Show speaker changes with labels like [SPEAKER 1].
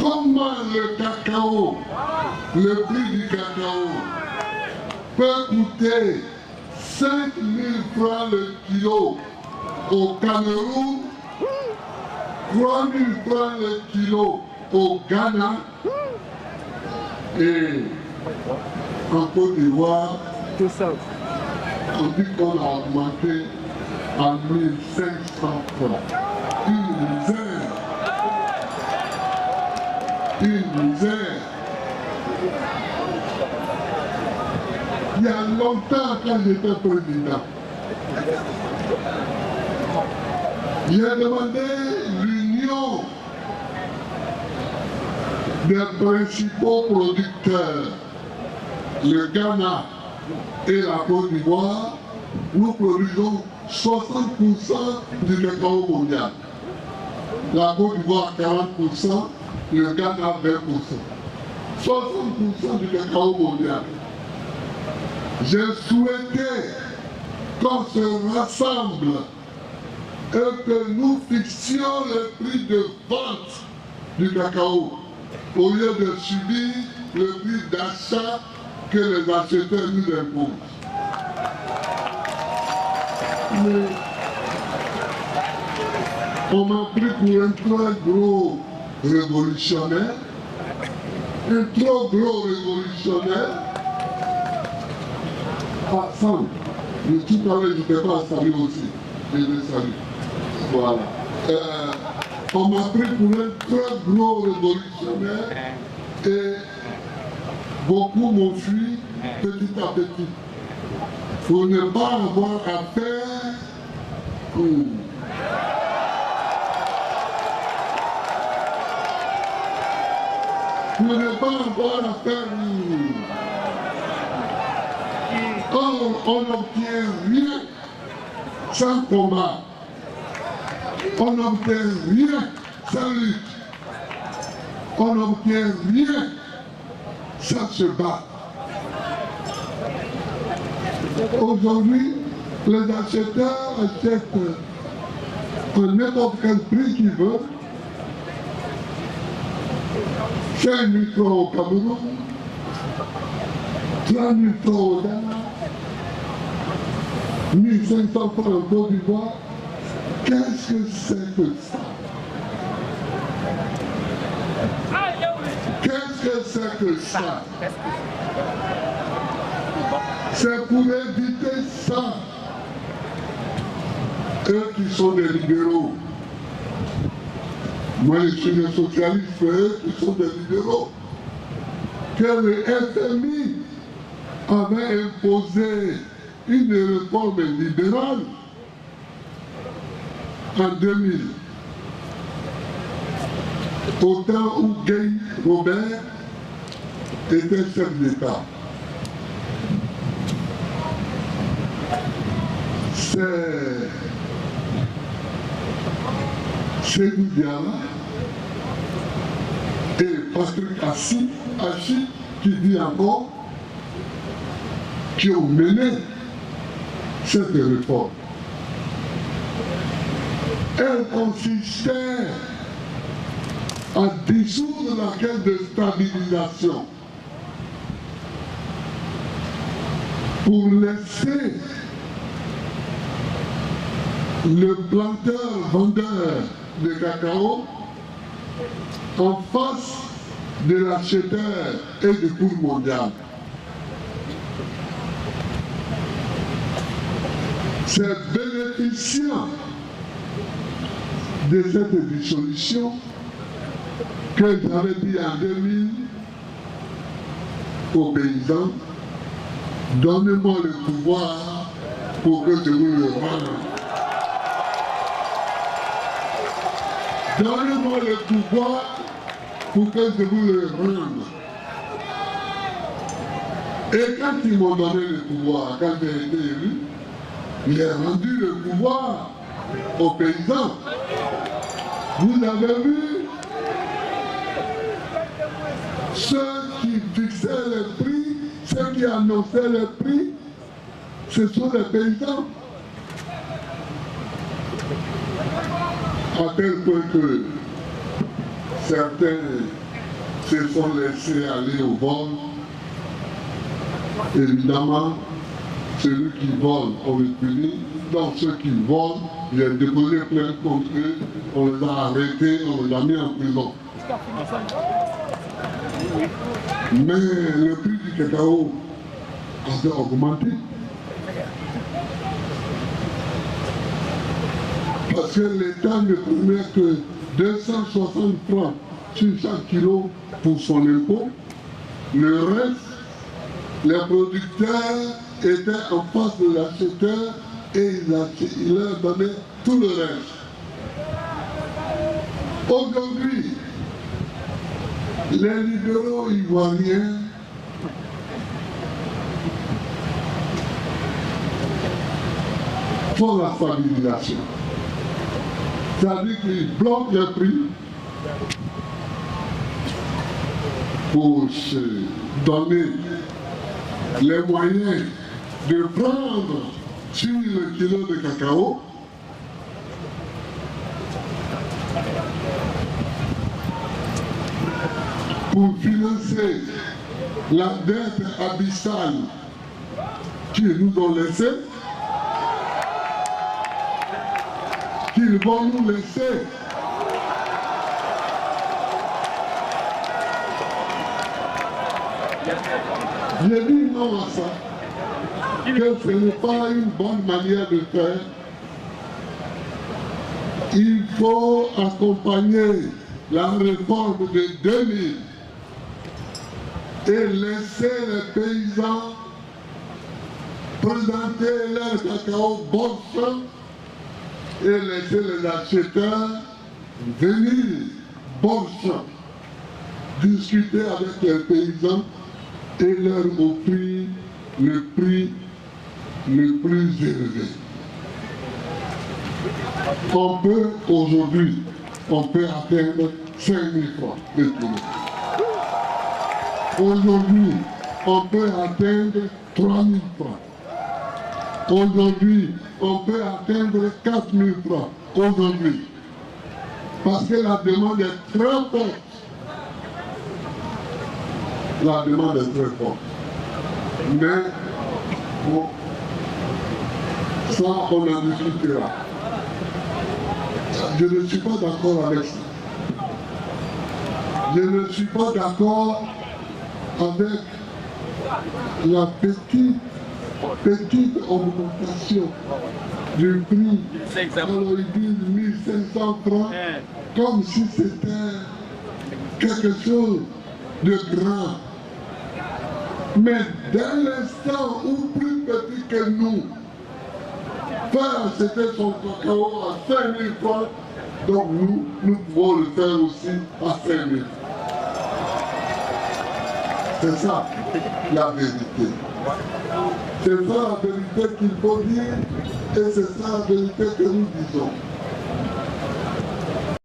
[SPEAKER 1] comment le cacao, le prix du cacao peut coûter 5 000 francs le kilo au Cameroun, 3 000 francs le kilo au Ghana et en Côte d'Ivoire, on dit qu'on a augmenté à 1 500 francs. Une misère. Une misère. Il y a longtemps, quand j'étais président, j'ai demandé l'union des principaux producteurs, le Ghana et la Côte d'Ivoire. Nous produisons 60% du cacao mondial. La Côte d'Ivoire 40%, le Ghana 20%. 60% du cacao mondial. J'ai souhaité qu'on se rassemble et que nous fixions le prix de vente du cacao au lieu de subir le prix d'achat que les acheteurs nous imposent. Mais on m'a pris pour un très gros révolutionnaire, un trop gros révolutionnaire. Ah, Sam, tout à l'heure, je n'étais pas à saluer aussi. Je les salue. Voilà. On m'a pris pour un très gros révolutionnaire et beaucoup m'ont fui petit à petit. Pour ne pas avoir affaire pour ne pas avoir affaire Or, on n'obtient rien sans combat. On n'obtient rien sans lutte. On n'obtient rien sans se battre. Aujourd'hui, les acheteurs achètent à n'importe quel prix qu'ils veulent. 5 000 francs au Cameroun, 3 000 francs au Ghana, 1 500 francs en Côte d'Ivoire. Qu'est-ce que c'est que ça? Qu'est-ce que c'est que ça? C'est pour éviter ça. Eux qui sont des libéraux. Moi, je suis des socialistes, eux qui sont des libéraux. Que le FMI avait imposé une réforme libérale en 2000. Au temps où Gay Robert était chef d'État. C'est Sékou Diala et Patrick Assi qui dit encore, qui ont mené cette réforme. Elle consistait à dissoudre la caisse de stabilisation pour laisser le planteur-vendeur de cacao en face de l'acheteur et du cours mondial. C'est bénéficiant de cette dissolution que j'avais dit en 2000 aux paysans, donnez-moi le pouvoir pour que je vous le rende. Donnez-moi le pouvoir pour que je vous le rende. Et quand ils m'ont donné le pouvoir, quand j'ai été élu, j'ai rendu le pouvoir aux paysans. Vous avez vu ceux qui fixaient les prix, ceux qui annonçaient les prix, ce sont les paysans. À tel point que certains se sont laissés aller au vol. Évidemment, celui qui vole, on le punit. Donc ceux qui volent, il a déposé plainte contre eux, on les a arrêtés, on les a mis en prison. Mais le prix du cacao avait augmenté. Parce que l'État ne prenait que 260 francs sur chaque kilo pour son impôt. Le reste, les producteurs étaient en face de l'acheteur et ils leur donnaient tout le reste. Aujourd'hui, les libéraux ivoiriens font la stabilisation. C'est-à-dire qu'ils bloquent les prix pour se donner les moyens de prendre sur le kilo de cacao pour financer la dette abyssale qu'ils nous ont laissée, qu'ils vont nous laisser. J'ai dit non à ça, que ce n'est pas une bonne manière de faire. Il faut accompagner la réforme de 2000 et laisser les paysans présenter leur cacao bon sang et laisser les acheteurs venir bon sang, discuter avec les paysans et leur offrir le prix le plus élevé. On peut aujourd'hui, on peut atteindre 5 000 francs de kilo. Aujourd'hui, on peut atteindre 3 000 francs. Aujourd'hui, on peut atteindre 4 000 francs. Aujourd'hui. Parce que la demande est très forte. La demande est très forte. Mais, bon, ça, on en discutera. Je ne suis pas d'accord avec ça. Je ne suis pas d'accord avec la petite augmentation du prix. Alors ils disent 1500 francs, comme si c'était quelque chose de grand. Mais dès l'instant où plus petit que nous, faire acheter son cacao à 5 000 francs, donc nous pouvons le faire aussi à 5 000. C'est ça la vérité. C'est ça la vérité qu'il faut dire et c'est ça la vérité que nous disons.